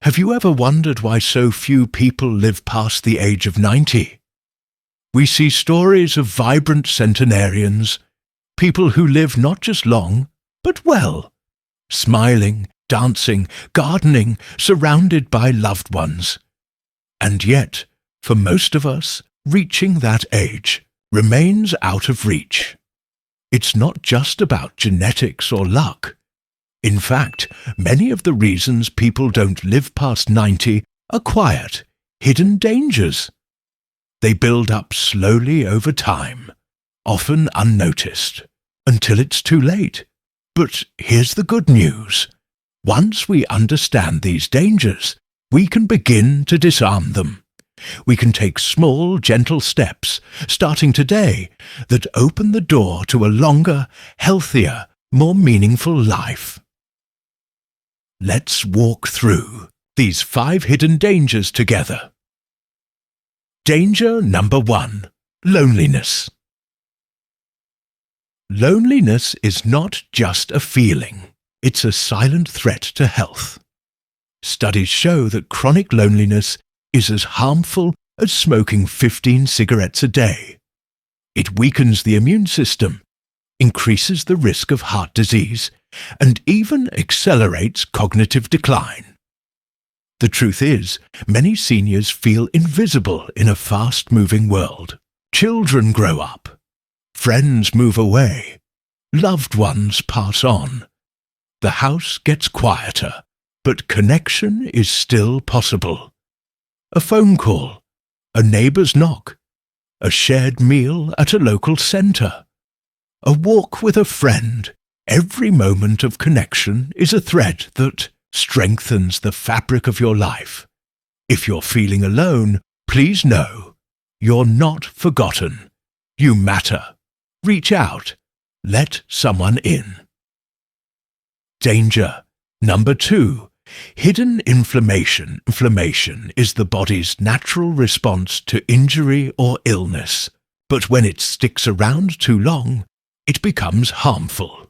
Have you ever wondered why so few people live past the age of 90? We see stories of vibrant centenarians, people who live not just long, but well, smiling, dancing, gardening, surrounded by loved ones. And yet, for most of us, reaching that age remains out of reach. It's not just about genetics or luck. In fact, many of the reasons people don't live past 90 are quiet, hidden dangers. They build up slowly over time, often unnoticed, until it's too late. But here's the good news. Once we understand these dangers, we can begin to disarm them. We can take small, gentle steps, starting today, that open the door to a longer, healthier, more meaningful life. Let's walk through these 5 hidden dangers together. Danger number 1: loneliness. Loneliness is not just a feeling, it's a silent threat to health. Studies show that chronic loneliness is as harmful as smoking 15 cigarettes a day. It weakens the immune system, increases the risk of heart disease, and even accelerates cognitive decline. The truth is, many seniors feel invisible in a fast-moving world. Children grow up. Friends move away. Loved ones pass on. The house gets quieter, but connection is still possible. A phone call, a neighbour's knock, a shared meal at a local centre, a walk with a friend. Every moment of connection is a thread that strengthens the fabric of your life. If you're feeling alone, please know you're not forgotten. You matter. Reach out. Let someone in. Danger number 2: hidden inflammation. Inflammation is the body's natural response to injury or illness, but when it sticks around too long, it becomes harmful.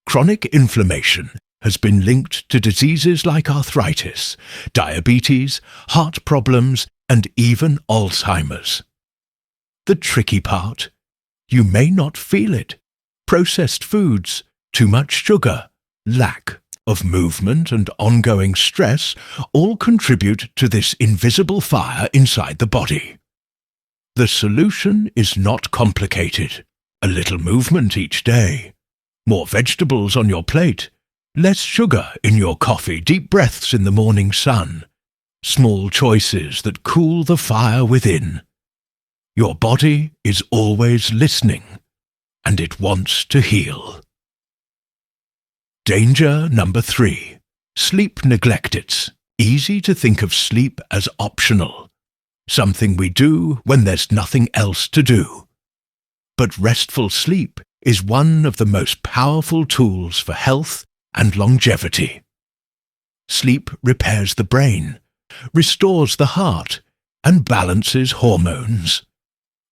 Chronic inflammation has been linked to diseases like arthritis, diabetes, heart problems, and even Alzheimer's. The tricky part? You may not feel it. Processed foods, too much sugar, lack of movement and ongoing stress all contribute to this invisible fire inside the body. The solution is not complicated. A little movement each day. More vegetables on your plate, less sugar in your coffee, deep breaths in the morning sun, small choices that cool the fire within. Your body is always listening, and it wants to heal. Danger number 3: sleep neglect. It's easy to think of sleep as optional, something we do when there's nothing else to do. But restful sleep is one of the most powerful tools for health and longevity. Sleep repairs the brain, restores the heart, and balances hormones.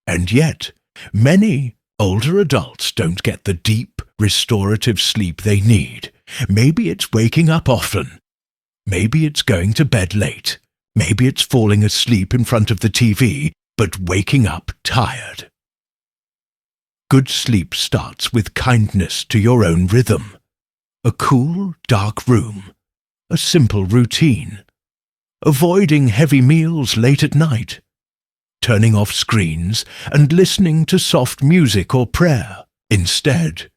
And yet, many older adults don't get the deep, restorative sleep they need. Maybe it's waking up often. Maybe it's going to bed late. Maybe it's falling asleep in front of the TV, but waking up tired. Good sleep starts with kindness to your own rhythm. A cool, dark room. A simple routine. Avoiding heavy meals late at night. Turning off screens and listening to soft music or prayer. Instead,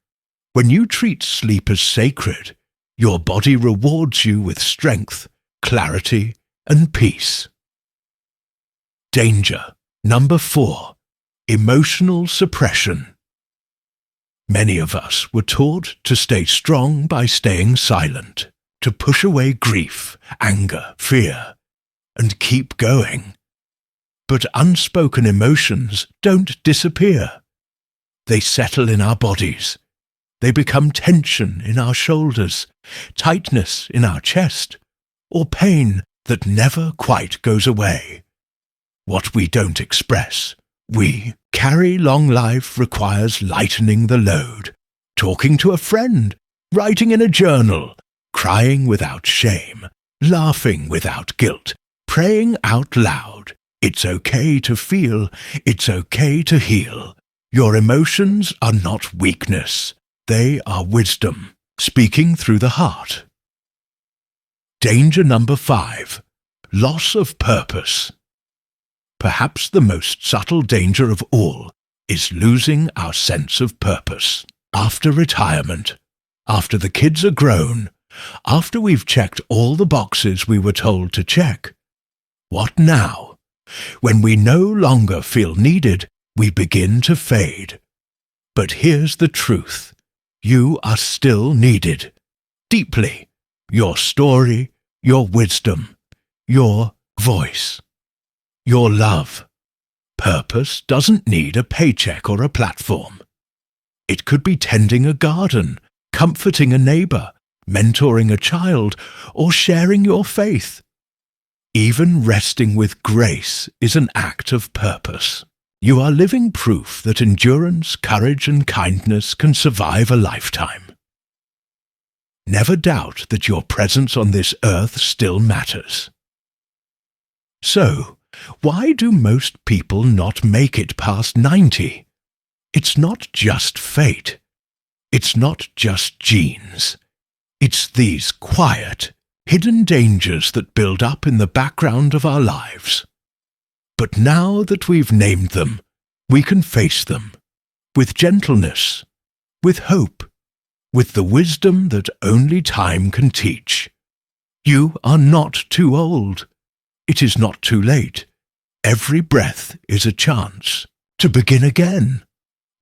when you treat sleep as sacred, your body rewards you with strength, clarity, and peace. Danger number 4: emotional suppression. Many of us were taught to stay strong by staying silent, to push away grief, anger, fear, and keep going. But unspoken emotions don't disappear. They settle in our bodies. They become tension in our shoulders, tightness in our chest, or pain that never quite goes away. What we don't express, we carry. Long life requires lightening the load, talking to a friend, writing in a journal, crying without shame, laughing without guilt, praying out loud. It's okay to feel, it's okay to heal. Your emotions are not weakness, they are wisdom, speaking through the heart. Danger number 5. Loss of purpose. Perhaps the most subtle danger of all is losing our sense of purpose. After retirement, after the kids are grown, after we've checked all the boxes we were told to check. What now? When we no longer feel needed, we begin to fade. But here's the truth. You are still needed. Deeply. Your story, your wisdom, your voice, your love. Purpose doesn't need a paycheck or a platform. It could be tending a garden, comforting a neighbor, mentoring a child, or sharing your faith. Even resting with grace is an act of purpose. You are living proof that endurance, courage, and kindness can survive a lifetime. Never doubt that your presence on this earth still matters. So, why do most people not make it past 90? It's not just fate. It's not just genes. It's these quiet, hidden dangers that build up in the background of our lives. But now that we've named them, we can face them with gentleness, with hope, with the wisdom that only time can teach. You are not too old. It is not too late. Every breath is a chance to begin again,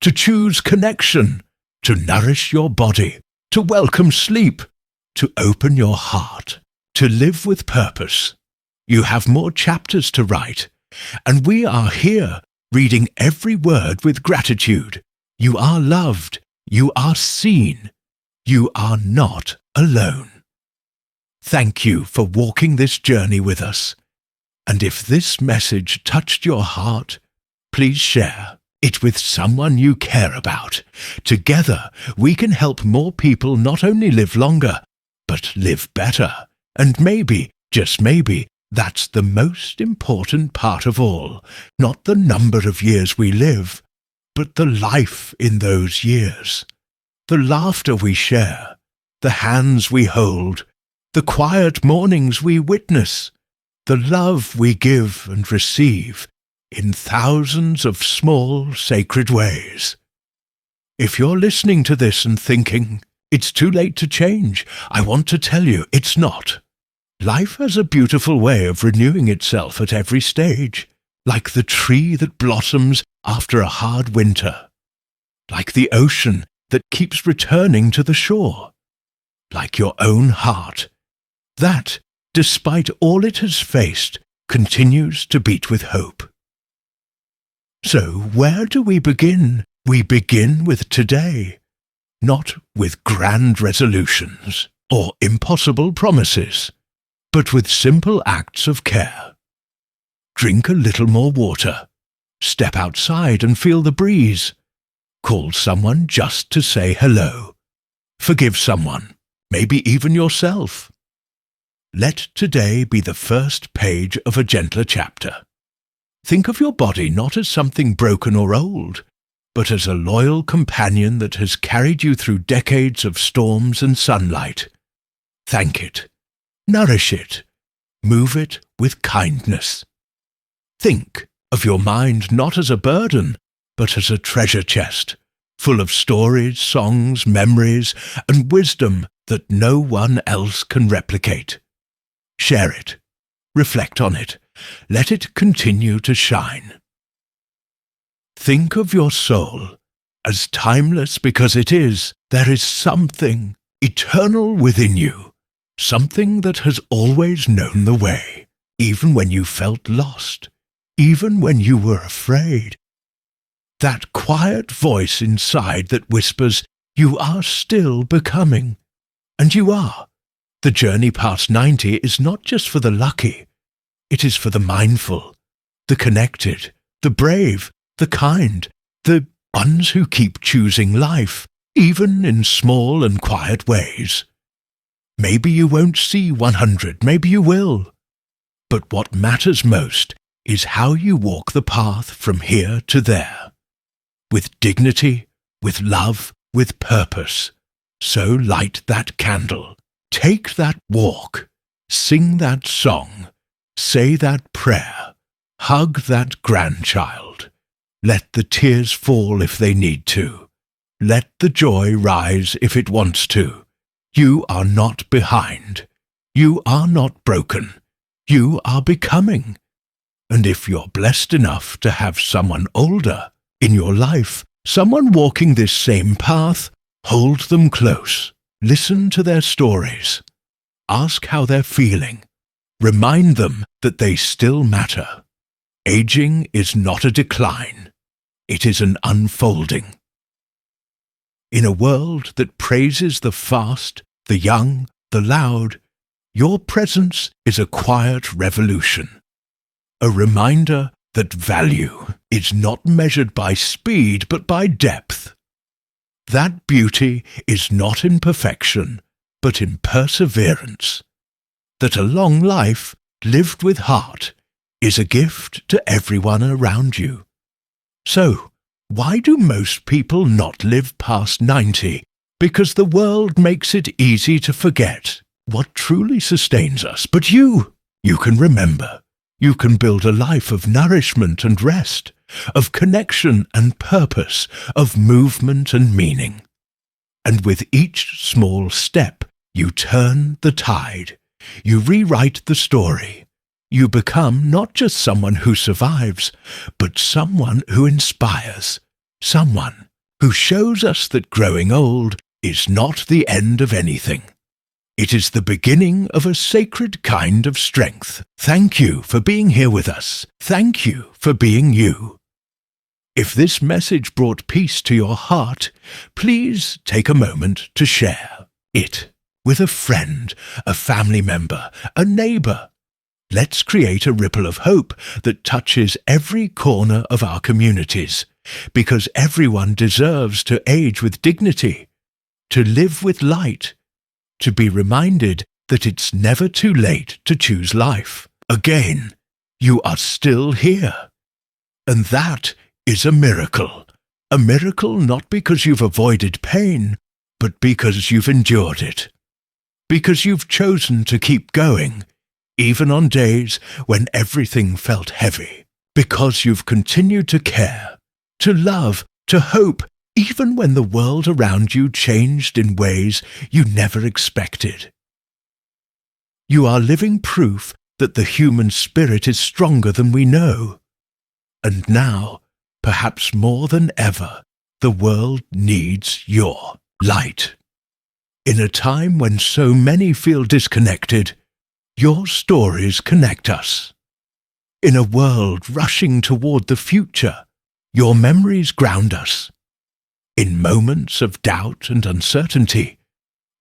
to choose connection, to nourish your body, to welcome sleep, to open your heart, to live with purpose. You have more chapters to write, and we are here reading every word with gratitude. You are loved. You are seen. You are not alone. Thank you for walking this journey with us. And if this message touched your heart, please share it with someone you care about. Together, we can help more people not only live longer, but live better. And maybe, just maybe, that's the most important part of all. Not the number of years we live, but the life in those years. The laughter we share, the hands we hold, the quiet mornings we witness, the love we give and receive in thousands of small, sacred ways. If you're listening to this and thinking, it's too late to change, I want to tell you it's not. Life has a beautiful way of renewing itself at every stage, like the tree that blossoms after a hard winter, like the ocean that keeps returning to the shore, like your own heart, that, despite all it has faced, continues to beat with hope. So where do we begin? We begin with today, not with grand resolutions or impossible promises, but with simple acts of care. Drink a little more water. Step outside and feel the breeze. Call someone just to say hello. Forgive someone, maybe even yourself. Let today be the first page of a gentler chapter. Think of your body not as something broken or old, but as a loyal companion that has carried you through decades of storms and sunlight. Thank it. Nourish it. Move it with kindness. Think of your mind not as a burden, but as a treasure chest, full of stories, songs, memories, and wisdom that no one else can replicate. Share it. Reflect on it. Let it continue to shine. Think of your soul as timeless because it is. There is something eternal within you, something that has always known the way, even when you felt lost, even when you were afraid. That quiet voice inside that whispers, you are still becoming. And you are. The journey past 90 is not just for the lucky. It is for the mindful, the connected, the brave, the kind, the ones who keep choosing life, even in small and quiet ways. Maybe you won't see 100, maybe you will. But what matters most is how you walk the path from here to there. With dignity, with love, with purpose. So light that candle, take that walk, sing that song, say that prayer, hug that grandchild. Let the tears fall if they need to. Let the joy rise if it wants to. You are not behind. You are not broken. You are becoming. And if you're blessed enough to have someone older in your life, someone walking this same path, hold them close. Listen to their stories. Ask how they're feeling. Remind them that they still matter. Aging is not a decline. It is an unfolding. In a world that praises the fast, the young, the loud, your presence is a quiet revolution. A reminder that value is not measured by speed but by depth. That beauty is not in perfection but in perseverance. That a long life, lived with heart, is a gift to everyone around you. So, why do most people not live past 90? Because the world makes it easy to forget what truly sustains us. But you can remember. You can build a life of nourishment and rest, of connection and purpose, of movement and meaning. And with each small step, you turn the tide. You rewrite the story. You become not just someone who survives, but someone who inspires. Someone who shows us that growing old is not the end of anything. It is the beginning of a sacred kind of strength. Thank you for being here with us. Thank you for being you. If this message brought peace to your heart, please take a moment to share it with a friend, a family member, a neighbor. Let's create a ripple of hope that touches every corner of our communities, because everyone deserves to age with dignity, to live with light, to be reminded that it's never too late to choose life. Again, you are still here. And that is a miracle. A miracle not because you've avoided pain, but because you've endured it. Because you've chosen to keep going, even on days when everything felt heavy. Because you've continued to care, to love, to hope, even when the world around you changed in ways you never expected. You are living proof that the human spirit is stronger than we know. And now, perhaps more than ever, the world needs your light. In a time when so many feel disconnected, your stories connect us. In a world rushing toward the future, your memories ground us. In moments of doubt and uncertainty,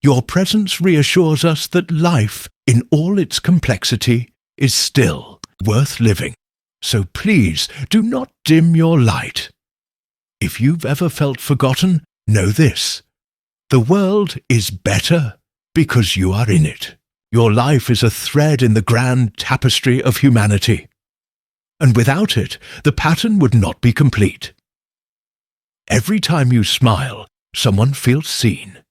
your presence reassures us that life, in all its complexity, is still worth living. So please do not dim your light. If you've ever felt forgotten, know this: the world is better because you are in it. Your life is a thread in the grand tapestry of humanity. And without it, the pattern would not be complete. Every time you smile, someone feels seen.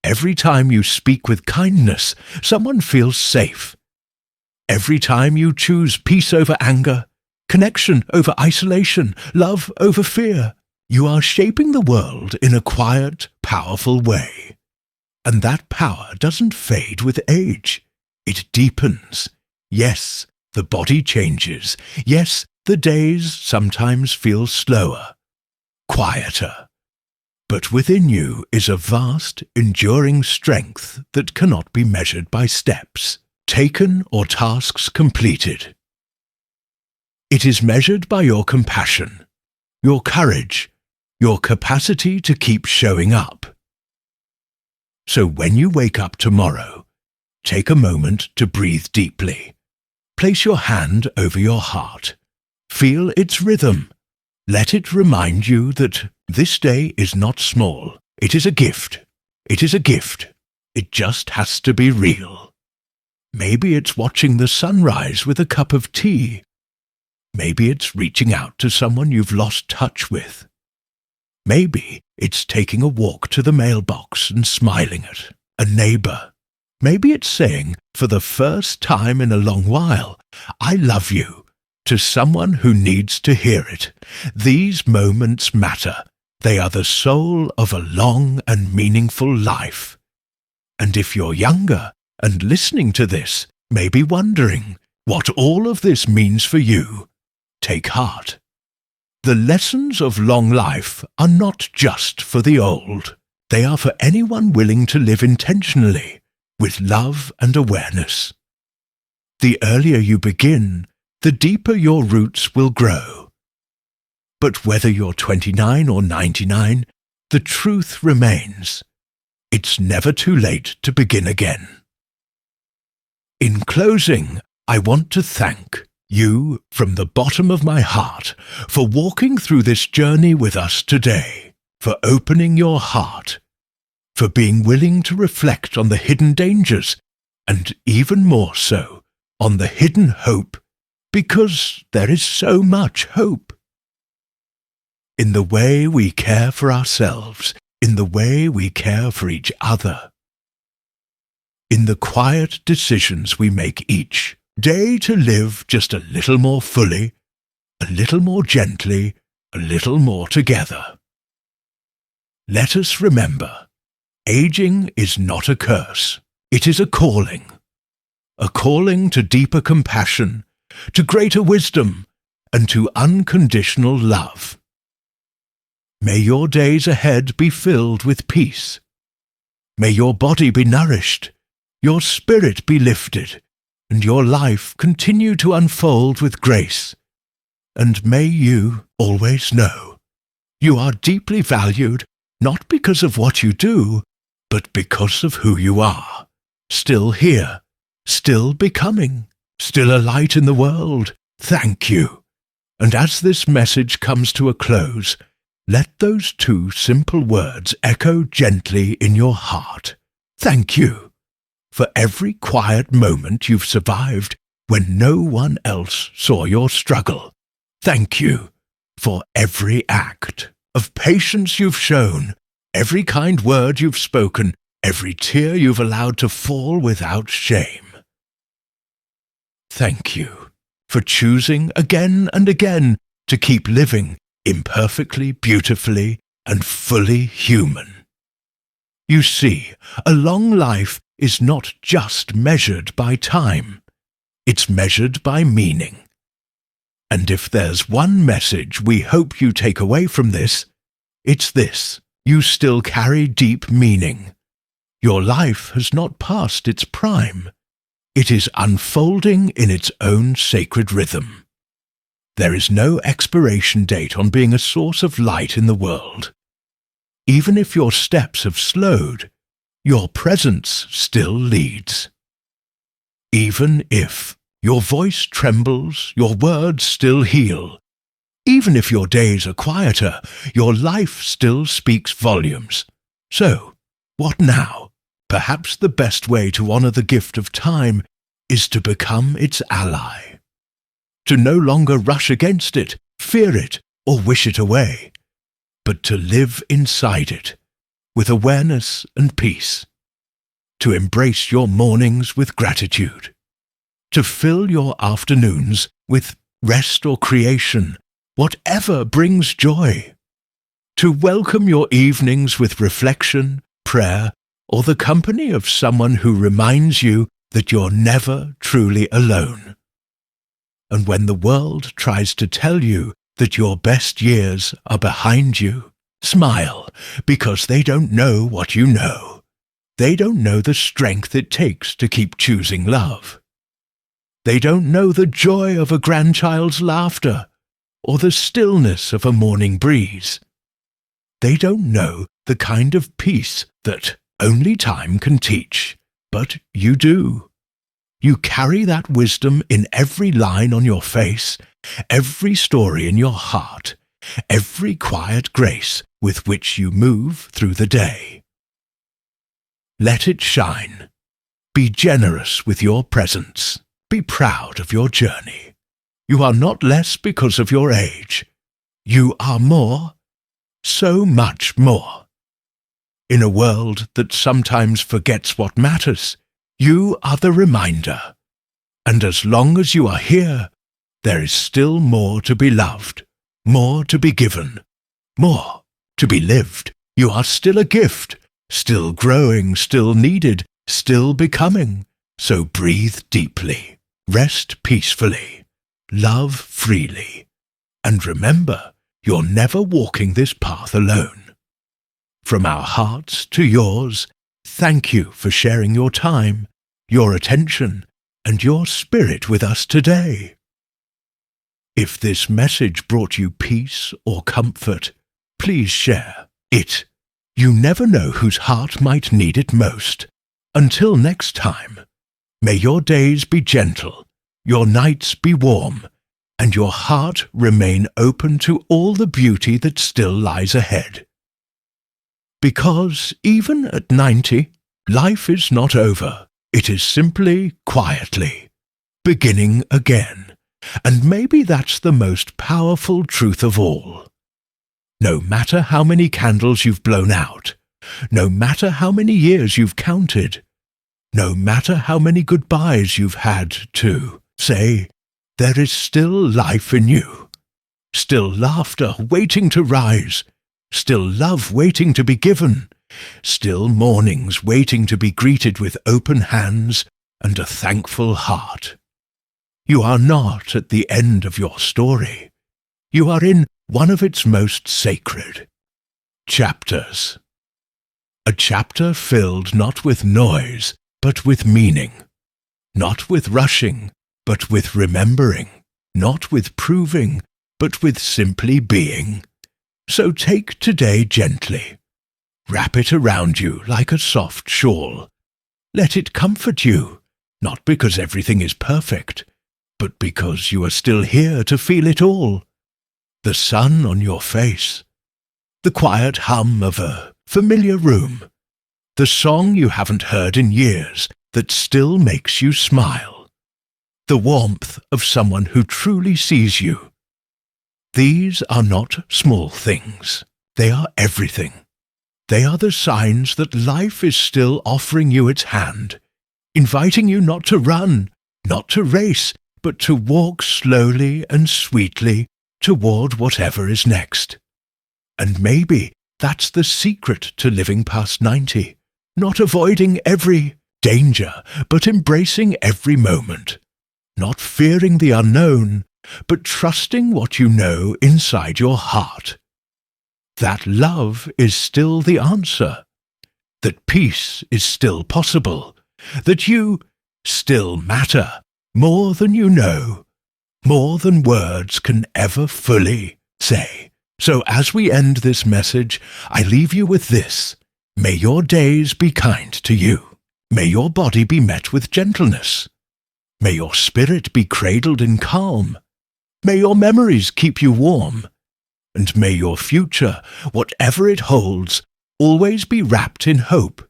Every time you speak with kindness, someone feels safe. Every time you choose peace over anger, connection over isolation, love over fear, you are shaping the world in a quiet, powerful way. And that power doesn't fade with age. It deepens. Yes, the body changes. Yes, the days sometimes feel slower, quieter. But within you is a vast, enduring strength that cannot be measured by steps taken or tasks completed. It is measured by your compassion, your courage, your capacity to keep showing up. So when you wake up tomorrow, take a moment to breathe deeply. Place your hand over your heart. Feel its rhythm. Let it remind you that this day is not small. It is a gift. It is a gift. It just has to be real. Maybe it's watching the sunrise with a cup of tea. Maybe it's reaching out to someone you've lost touch with. Maybe it's taking a walk to the mailbox and smiling at a neighbor. Maybe it's saying, for the first time in a long while, "I love you," to someone who needs to hear it. These moments matter. They are the soul of a long and meaningful life. And if you're younger and listening to this, may be wondering what all of this means for you, take heart. The lessons of long life are not just for the old. They are for anyone willing to live intentionally, with love and awareness. The earlier you begin, the deeper your roots will grow. But whether you're 29 or 99, the truth remains. It's never too late to begin again. In closing, I want to thank you from the bottom of my heart for walking through this journey with us today, for opening your heart, for being willing to reflect on the hidden dangers, and even more so, on the hidden hope, because there is so much hope. In the way we care for ourselves, in the way we care for each other, in the quiet decisions we make each day to live just a little more fully, a little more gently, a little more together. Let us remember, aging is not a curse, it is a calling to deeper compassion, to greater wisdom, and to unconditional love. May your days ahead be filled with peace. May your body be nourished, your spirit be lifted, and your life continue to unfold with grace. And may you always know you are deeply valued, not because of what you do, but because of who you are. Still here, still becoming, still a light in the world. Thank you. And as this message comes to a close, let those two simple words echo gently in your heart. Thank you. For every quiet moment you've survived when no one else saw your struggle. Thank you for every act of patience you've shown, every kind word you've spoken, every tear you've allowed to fall without shame. Thank you for choosing again and again to keep living imperfectly, beautifully, and fully human. You see, a long life is not just measured by time, it's measured by meaning. And if there's one message we hope you take away from this, it's this: you still carry deep meaning. Your life has not passed its prime. It is unfolding in its own sacred rhythm. There is no expiration date on being a source of light in the world. Even if your steps have slowed, your presence still leads. Even if your voice trembles, your words still heal. Even if your days are quieter, your life still speaks volumes. So, what now? Perhaps the best way to honor the gift of time is to become its ally. To no longer rush against it, fear it, or wish it away, but to live inside it, with awareness and peace, to embrace your mornings with gratitude, to fill your afternoons with rest or creation, whatever brings joy, to welcome your evenings with reflection, prayer, or the company of someone who reminds you that you're never truly alone. And when the world tries to tell you that your best years are behind you, smile, because they don't know what you know. They don't know the strength it takes to keep choosing love. They don't know the joy of a grandchild's laughter, or the stillness of a morning breeze. They don't know the kind of peace that only time can teach, but you do. You carry that wisdom in every line on your face, every story in your heart, every quiet grace with which you move through the day. Let it shine. Be generous with your presence. Be proud of your journey. You are not less because of your age. You are more, so much more. In a world that sometimes forgets what matters, you are the reminder. And as long as you are here, there is still more to be loved, more to be given, more to be lived. You are still a gift, still growing, still needed, still becoming. So breathe deeply, rest peacefully, love freely, and remember, you're never walking this path alone. From our hearts to yours, thank you for sharing your time, your attention, and your spirit with us today. If this message brought you peace or comfort, please share it. You never know whose heart might need it most. Until next time, may your days be gentle, your nights be warm, and your heart remain open to all the beauty that still lies ahead. Because even at 90, life is not over. It is simply, quietly, beginning again. And maybe that's the most powerful truth of all. No matter how many candles you've blown out, no matter how many years you've counted, no matter how many goodbyes you've had to say, there is still life in you, still laughter waiting to rise, still love waiting to be given, still mornings waiting to be greeted with open hands and a thankful heart. You are not at the end of your story. You are in one of its most sacred chapters. A chapter filled not with noise, but with meaning. Not with rushing, but with remembering. Not with proving, but with simply being. So take today gently. Wrap it around you like a soft shawl. Let it comfort you, not because everything is perfect, but because you are still here to feel it all. The sun on your face, the quiet hum of a familiar room, the song you haven't heard in years that still makes you smile, the warmth of someone who truly sees you. These are not small things. They are everything. They are the signs that life is still offering you its hand, inviting you not to run, not to race, but to walk slowly and sweetly toward whatever is next. And maybe that's the secret to living past 90, not avoiding every danger, but embracing every moment, not fearing the unknown, but trusting what you know inside your heart. That love is still the answer, that peace is still possible, that you still matter more than you know, more than words can ever fully say. So as we end this message, I leave you with this. May your days be kind to you. May your body be met with gentleness. May your spirit be cradled in calm. May your memories keep you warm. And may your future, whatever it holds, always be wrapped in hope.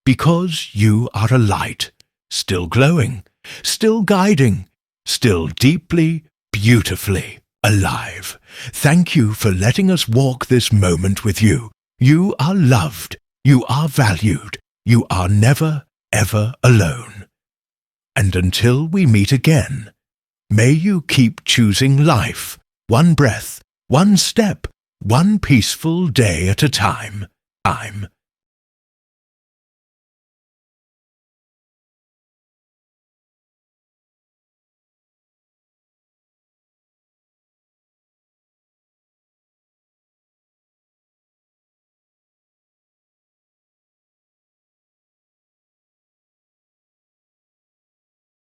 Because you are a light, still glowing, still guiding, still deeply, beautifully alive. Thank you for letting us walk this moment with you. You are loved. You are valued. You are never, ever alone. And until we meet again, may you keep choosing life, one breath, one step, one peaceful day at a time.